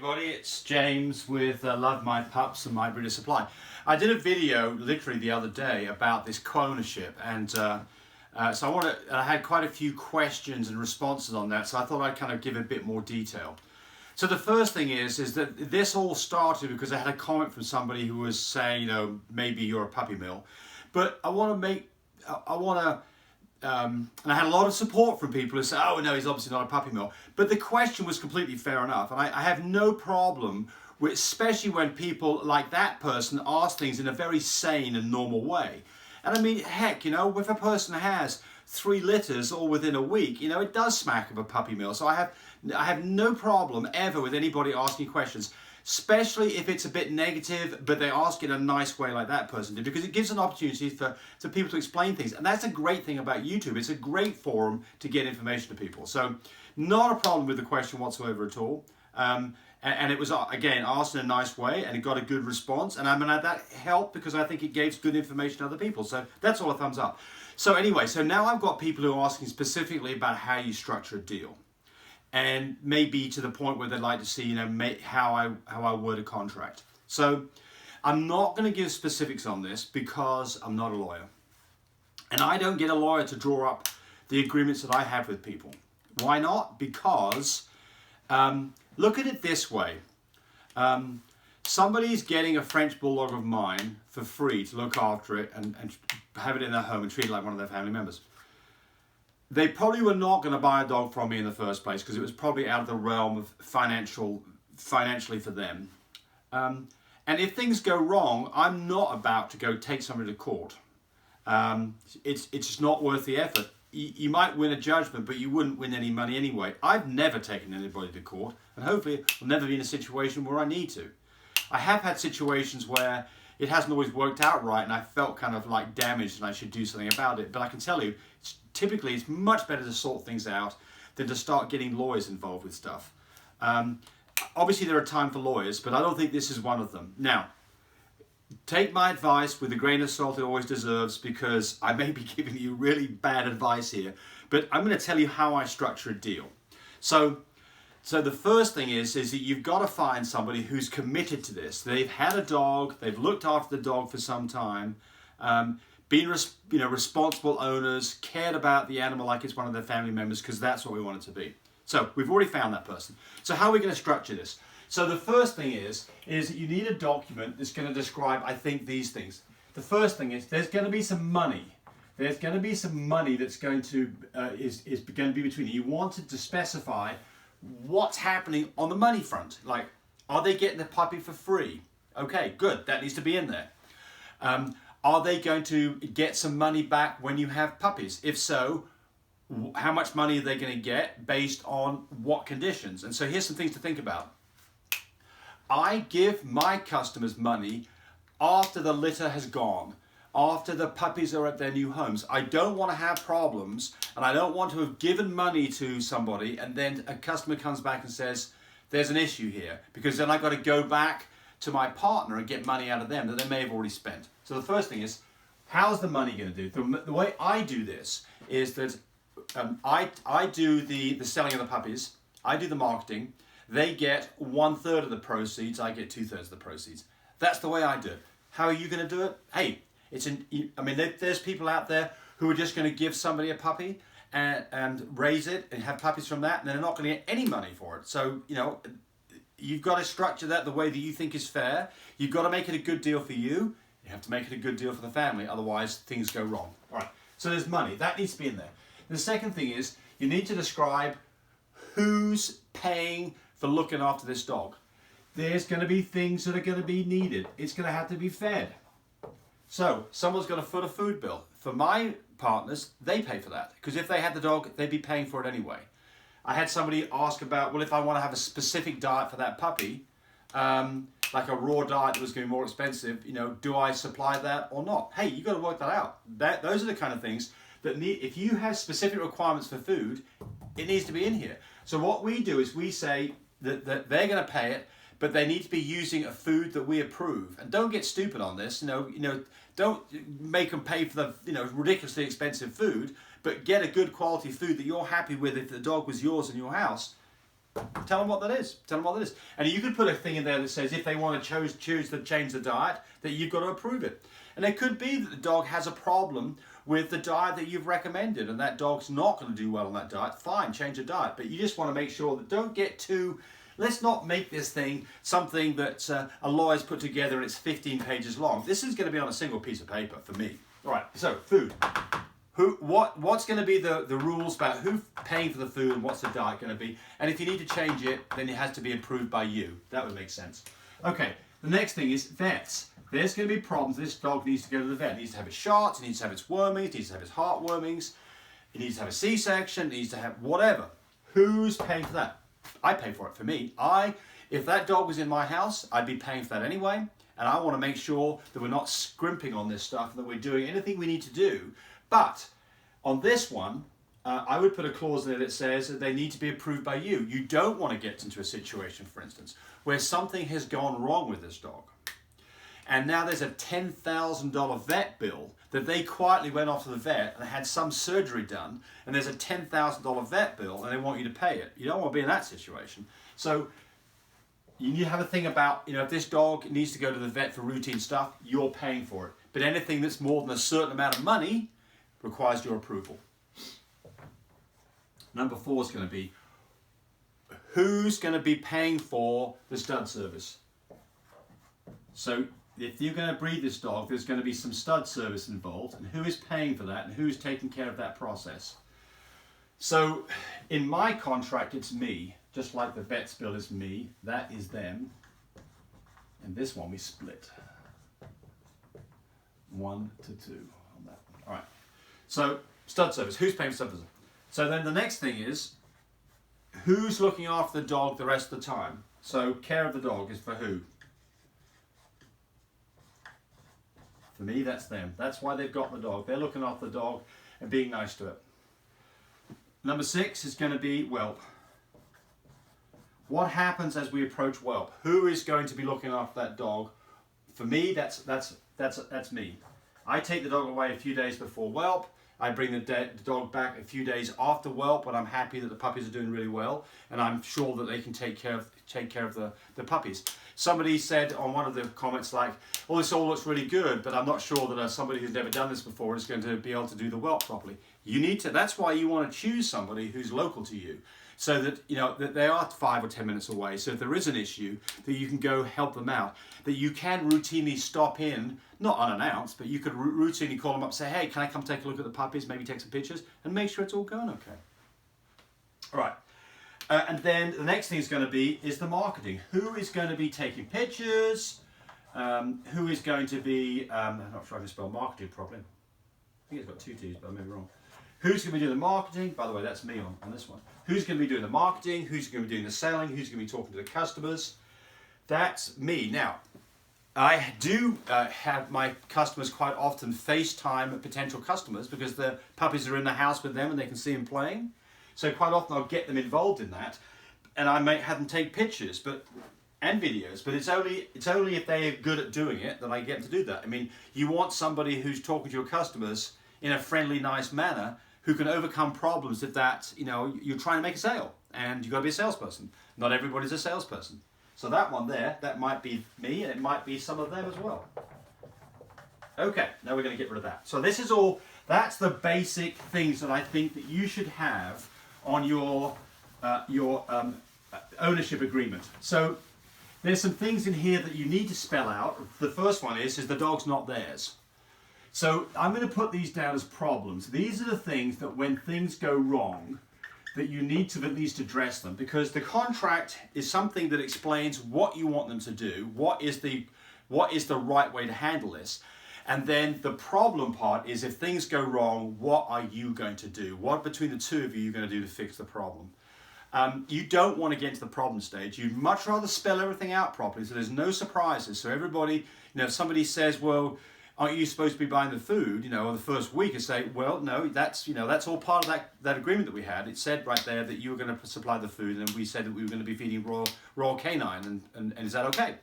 everybody, it's James with Love My Pups and My Breeder Supply. I did a video literally the other day about this co-ownership, and so I had quite a few questions and responses on that, so I thought I'd kind of give a bit more detail. So the first thing is that this all started because I had a comment from somebody who was saying, you know, maybe you're a puppy mill, but and I had a lot of support from people who said, oh no, he's obviously not a puppy mill. But the question was completely fair enough. And I have no problem with, especially when people like that person ask things in a very sane and normal way. And I mean, heck, you know, if a person has 3 litters all within a week, you know, it does smack of a puppy mill. So I have no problem ever with anybody asking questions, especially if it's a bit negative, but they ask it in a nice way like that person did, because it gives an opportunity for people to explain things. And that's a great thing about YouTube. It's a great forum to get information to people. So not a problem with the question whatsoever at all. And it was, again, asked in a nice way, and it got a good response. And I mean, that helped because I think it gave good information to other people. So that's all a thumbs up. So anyway, so now I've got people who are asking specifically about how you structure a deal. And maybe to the point where they'd like to see, you know, how I word a contract. So I'm not going to give specifics on this because I'm not a lawyer. And I don't get a lawyer to draw up the agreements that I have with people. Why not? Because look at it this way. Somebody's getting a French Bulldog of mine for free to look after it and have it in their home and treat it like one of their family members. They probably were not going to buy a dog from me in the first place because it was probably out of the realm of financially for them. And if things go wrong, I'm not about to go take somebody to court. It's just not worth the effort. You might win a judgment, but you wouldn't win any money anyway. I've never taken anybody to court, and hopefully I'll never be in a situation where I need to. I have had situations where it hasn't always worked out right, and I felt kind of like damaged and I should do something about it. But I can tell you, typically it's much better to sort things out than to start getting lawyers involved with stuff. Obviously there are time for lawyers, but I don't think this is one of them. Now, take my advice with a grain of salt it always deserves, because I may be giving you really bad advice here, but I'm going to tell you how I structure a deal. So the first thing is that you've got to find somebody who's committed to this. They've had a dog, they've looked after the dog for some time, been responsible owners, cared about the animal like it's one of their family members, because that's what we want it to be. So we've already found that person. So how are we going to structure this? So the first thing is that you need a document that's going to describe, I think, these things. The first thing is there's going to be some money. There's going to be some money that's going to is going to be between you. You wanted to specify what's happening on the money front. Like, are they getting the puppy for free? Okay, good. That needs to be in there. Are they going to get some money back when you have puppies? If so, how much money are they going to get based on what conditions? And so here's some things to think about. I give my customers money after the litter has gone, after the puppies are at their new homes. I don't want to have problems, and I don't want to have given money to somebody and then a customer comes back and says, there's an issue here, because then I've got to go back to my partner and get money out of them that they may have already spent. So the first thing is, how's the money going to do? The way I do this is that I do the selling of the puppies, I do the marketing, they get 1/3 of the proceeds, I get 2/3 of the proceeds. That's the way I do it. How are you going to do it? Hey, there's people out there who are just going to give somebody a puppy and raise it and have puppies from that, and they're not going to get any money for it. So, you know, you've got to structure that the way that you think is fair. You've got to make it a good deal for you. You have to make it a good deal for the family, otherwise things go wrong. All right, so there's money. That needs to be in there. The second thing is you need to describe who's paying for looking after this dog. There's going to be things that are going to be needed. It's going to have to be fed. So someone's got to foot a food bill. For my partners, they pay for that, because if they had the dog, they'd be paying for it anyway. I had somebody ask about, well, if I want to have a specific diet for that puppy, like a raw diet that was going to be more expensive, you know, do I supply that or not? Hey, you got to work that out. Those are the kind of things that if you have specific requirements for food, it needs to be in here. So what we do is we say that they're going to pay it, but they need to be using a food that we approve. And don't get stupid on this. You know, don't make them pay for the ridiculously expensive food, but get a good quality food that you're happy with. If the dog was yours in your house, Tell them what that is. Tell them what that is. And you could put a thing in there that says if they want to choose to change the diet, that you've got to approve it. And it could be that the dog has a problem with the diet that you've recommended, and that dog's not going to do well on that diet. Fine, change the diet. But you just want to make sure that don't get too... Let's not make this thing something that a lawyer's put together and it's 15 pages long. This is going to be on a single piece of paper for me. All right, so food. What's going to be the rules about who's paying for the food and what's the diet going to be? And if you need to change it, then it has to be approved by you. That would make sense. Okay, the next thing is vets. There's going to be problems. This dog needs to go to the vet. It needs to have its shots, it needs to have its wormings, it needs to have its heartwormings, it needs to have a C-section, it needs to have whatever. Who's paying for that? I pay for it. For me, if that dog was in my house, I'd be paying for that anyway. And I want to make sure that we're not scrimping on this stuff and that we're doing anything we need to do. But on this one, I would put a clause in there that says that they need to be approved by you. You don't want to get into a situation, for instance, where something has gone wrong with this dog. And now there's a $10,000 vet bill that they quietly went off to the vet and had some surgery done, and there's a $10,000 vet bill and they want you to pay it. You don't want to be in that situation. So you need to have a thing about, if this dog needs to go to the vet for routine stuff, you're paying for it. But anything that's more than a certain amount of money requires your approval. Number 4 is going to be, who's going to be paying for the stud service? So if you're going to breed this dog, there's going to be some stud service involved, and who is paying for that and who's taking care of that process? So in my contract, it's me, just like the vet's bill is me, that is them, and this one we split 1 to 2 on that one. All right. So stud service, who's paying for stud service? So then the next thing is, who's looking after the dog the rest of the time? So care of the dog is for who? For me, that's them. That's why they've got the dog. They're looking after the dog and being nice to it. Number 6 is going to be whelp. What happens as we approach whelp? Who is going to be looking after that dog? For me, that's me. I take the dog away a few days before whelp. I bring the dog back a few days after whelp when I'm happy that the puppies are doing really well, and I'm sure that they can take care of the puppies. Somebody said on one of the comments like, "Oh, this all looks really good, but I'm not sure that somebody who's never done this before is going to be able to do the whelp properly." You need to. That's why you want to choose somebody who's local to you, so that that they are 5 or 10 minutes away. So if there is an issue, that you can go help them out. That you can routinely stop in, not unannounced, but you could routinely call them up, and say, "Hey, can I come take a look at the puppies? Maybe take some pictures and make sure it's all going okay." All right. And then the next thing is going to be the marketing. Who is going to be taking pictures? Who is going to be, I'm not sure I can spell marketing properly. I think it's got 2 T's, but I may be wrong. Who's going to be doing the marketing? By the way, that's me on this one. Who's going to be doing the marketing? Who's going to be doing the selling? Who's going to be talking to the customers? That's me. Now, I do have my customers quite often FaceTime potential customers because the puppies are in the house with them and they can see them playing. So quite often I'll get them involved in that, and I may have them take pictures and videos, but it's only if they are good at doing it that I get them to do that. I mean, you want somebody who's talking to your customers in a friendly, nice manner who can overcome problems if you're trying to make a sale, and you've got to be a salesperson. Not everybody's a salesperson. So that one there, that might be me, and it might be some of them as well. Okay, now we're going to get rid of that. So this is all, that's the basic things that I think that you should have on your ownership agreement. So there's some things in here that you need to spell out. The first one is the dog's not theirs. So I'm going to put these down as problems. These are the things that when things go wrong, that you need to at least address them, because the contract is something that explains what you want them to do, what is the right way to handle this. And then the problem part is if things go wrong, what are you going to do? What between the two of you are you going to do to fix the problem? You don't want to get to the problem stage. You'd much rather spell everything out properly so there's no surprises. So everybody, if somebody says, "Well, aren't you supposed to be buying the food, or the first week," and say, "Well, no, that's all part of that agreement that we had. It said right there that you were going to supply the food, and we said that we were going to be feeding Royal Canine, and is that okay?"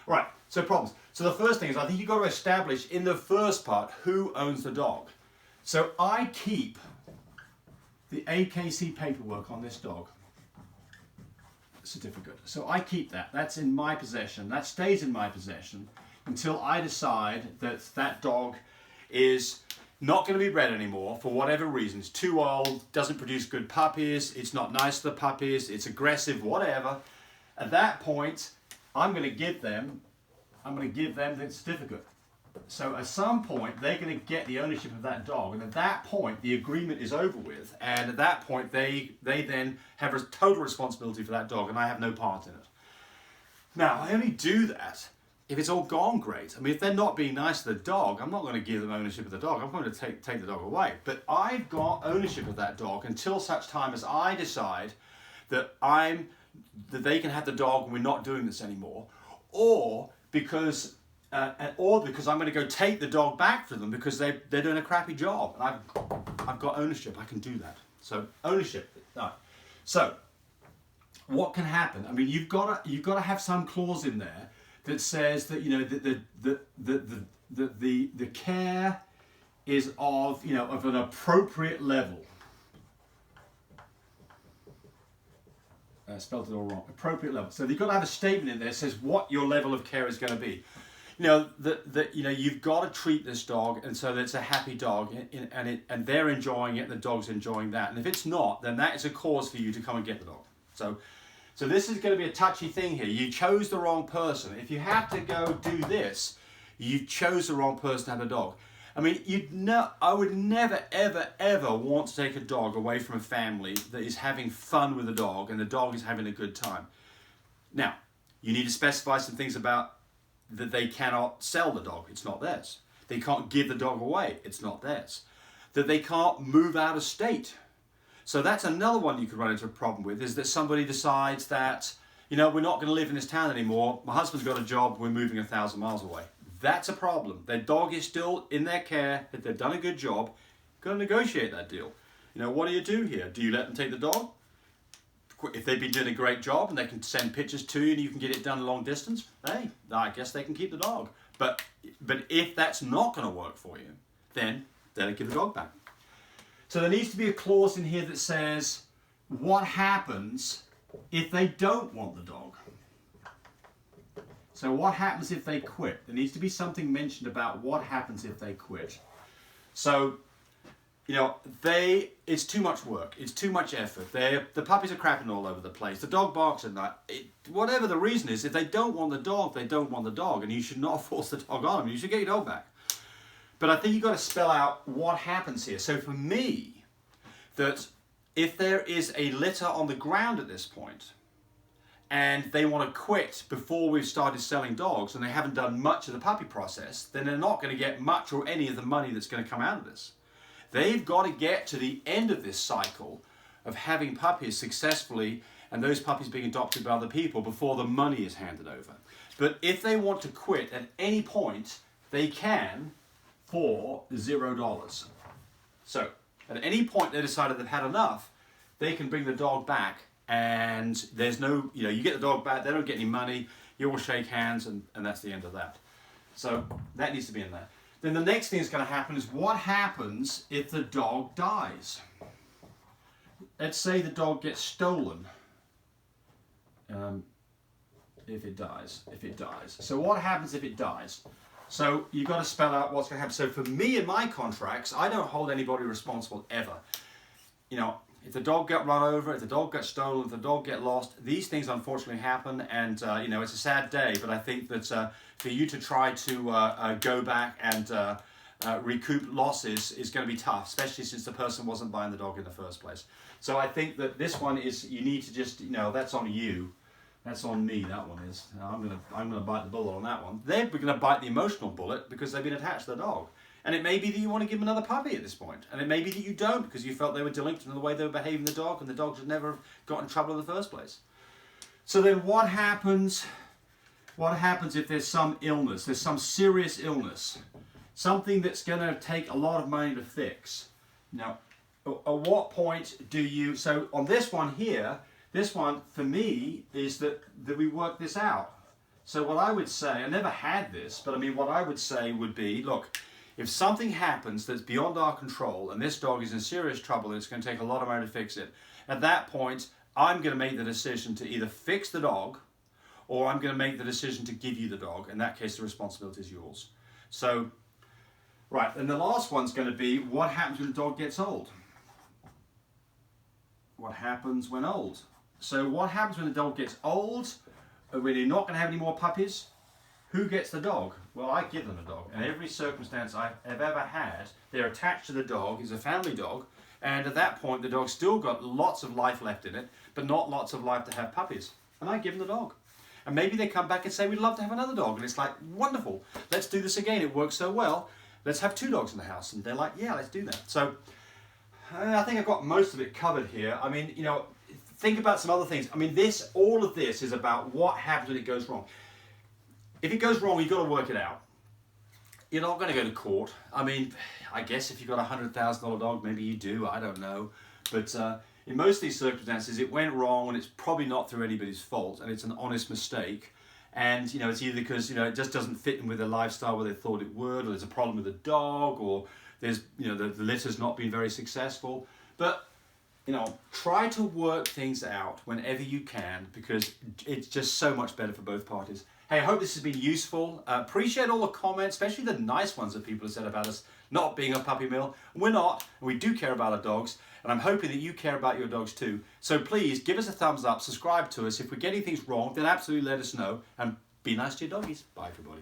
All right, so problems. So the first thing is I think you've got to establish in the first part who owns the dog. So I keep the AKC paperwork on this dog. certificate. So I keep that. That's in my possession. That stays in my possession until I decide that that dog is not going to be bred anymore for whatever reason. It's too old, doesn't produce good puppies, it's not nice to the puppies, it's aggressive, whatever. At that point, I'm going to give them the certificate. So at some point, they're going to get the ownership of that dog, and at that point, the agreement is over with, and at that point, they then have a total responsibility for that dog, and I have no part in it. Now, I only do that if it's all gone great. I mean, if they're not being nice to the dog, I'm not going to give them ownership of the dog. I'm going to take the dog away. But I've got ownership of that dog until such time as I decide that they can have the dog and we're not doing this anymore, or because I'm going to go take the dog back for them because they're doing a crappy job. And I've got ownership. I can do that. So ownership. Right. So what can happen? I mean, you've got to have some clause in there that says that, you know, the care is of, you know, of an appropriate level. Spelled it all wrong. Appropriate level. So you've got to have a statement in there that says what your level of care is going to be. You know, you know, you've got to treat this dog and so that it's a happy dog, and they're enjoying it, and the dog's enjoying that. And if it's not, then that is a cause for you to come and get the dog. So this is going to be a touchy thing here. You chose the wrong person. If you have to go do this, you chose the wrong person to have a dog. I mean, I would never, ever, ever want to take a dog away from a family that is having fun with the dog and the dog is having a good time. Now, you need to specify some things about that they cannot sell the dog. It's not theirs. They can't give the dog away. It's not theirs. That they can't move out of state. So that's another one you could run into a problem with, is that somebody decides that, you know, we're not going to live in this town anymore. My husband's got a job. We're moving 1,000 miles away. That's a problem. Their dog is still in their care. If they've done a good job, go and negotiate that deal. You know, what do you do here? Do you let them take the dog? If they've been doing a great job and they can send pictures to you and you can get it done long distance, hey, I guess they can keep the dog. But if that's not going to work for you, then they'll give the dog back. So there needs to be a clause in here that says what happens if they don't want the dog. So what happens if they quit? There needs to be something mentioned about what happens if they quit. So, you know, it's too much work. It's too much effort. The puppies are crapping all over the place. The dog barks at night. Whatever the reason is, if they don't want the dog, they don't want the dog. And you should not force the dog on them. You should get your dog back. But I think you've got to spell out what happens here. So for me, that if there is a litter on the ground at this point, and they want to quit before we've started selling dogs, and they haven't done much of the puppy process, then they're not going to get much or any of the money that's going to come out of this. They've got to get to the end of this cycle of having puppies successfully, and those puppies being adopted by other people before the money is handed over. But if they want to quit at any point, they can for $0. So at any point they decided they've had enough, they can bring the dog back, and there's no, you know, you get the dog back, they don't get any money, you all shake hands, and that's the end of that. So that needs to be in there. Then the next thing that's going to happen is what happens if the dog dies. Let's say the dog gets stolen. If it dies. So what happens if it dies? So you've got to spell out what's going to happen. So for me in my contracts, I don't hold anybody responsible ever. You know, if the dog got run over, if the dog got stolen, if the dog get lost, these things unfortunately happen, and you know, it's a sad day. But I think that for you to try to go back and recoup losses is going to be tough, especially since the person wasn't buying the dog in the first place. So I think that this one is, you need to just, you know, that's on you. That's on me, that one is. I'm gonna bite the bullet on that one. They're gonna bite the emotional bullet because they've been attached to the dog. And it may be that you want to give them another puppy at this point. And it may be that you don't because you felt they were delinquent in the way they were behaving the dog, and the dog should never have got in trouble in the first place. So then what happens? What happens if there's some illness? There's some serious illness. Something that's gonna take a lot of money to fix. Now, at what point do you, so on this one here, this one, for me, is that we work this out. So what I would say, I never had this, but I mean, what I would say would be, look, if something happens that's beyond our control and this dog is in serious trouble and it's going to take a lot of money to fix it, at that point, I'm going to make the decision to either fix the dog, or I'm going to make the decision to give you the dog. In that case, the responsibility is yours. So, right, and the last one's going to be, what happens when the dog gets old? What happens when old? So what happens when the dog gets old, when you're not going to have any more puppies? Who gets the dog? Well, I give them a dog. And every circumstance I've ever had, they're attached to the dog, it's a family dog, and at that point the dog's still got lots of life left in it, but not lots of life to have puppies. And I give them the dog. And maybe they come back and say, we'd love to have another dog. And it's like, wonderful, let's do this again, it works so well. Let's have 2 dogs in the house. And they're like, yeah, let's do that. So I think I've got most of it covered here. I mean, you know, think about some other things. I mean, all of this is about what happens when it goes wrong. If it goes wrong, you've got to work it out. You're not going to go to court. I mean, I guess if you've got a $100,000 dog, maybe you do, I don't know. But in most of these circumstances, it went wrong, and it's probably not through anybody's fault, and it's an honest mistake. And, you know, it's either because, you know, it just doesn't fit in with their lifestyle where they thought it would, or there's a problem with the dog, or there's, you know, the litter's not been very successful. But, you know, try to work things out whenever you can, because it's just so much better for both parties. Hey, I hope this has been useful. Appreciate all the comments, especially the nice ones that people have said about us not being a puppy mill. We're not, and we do care about our dogs, and I'm hoping that you care about your dogs too. So please, give us a thumbs up, subscribe to us. If we're getting things wrong, then absolutely let us know, and be nice to your doggies. Bye, everybody.